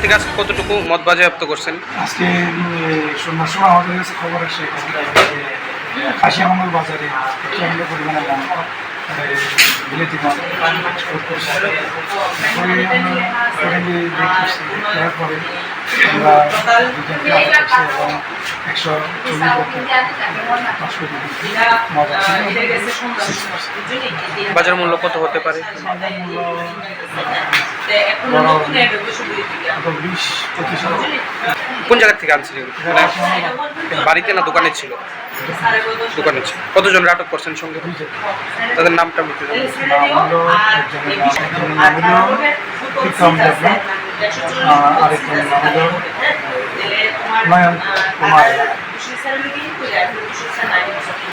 থেকে আজকে কতটুকু মদ বাজেয়াপ্ত করছেন? আজকে সন্ধ্যার সময় আমাদের কাছে খবর আসে খাসিয়ামঙ্গল বাজারে প্রচণ্ড পরিমাণে বিলেতি মাছ পরে আমরা দুজনকে আটক করছি এবং 140 বাজার মূল্য কত হতে পারে? 20-25। কোন জায়গা থেকে আনছিলেন? বাড়িতে না দোকানে ছিল? দোকানে ছিল। কতজনের আটক করছেন সঙ্গে? তাদের নামটা বলতে আরেকজনের নাম হলো নয়ন কুমার।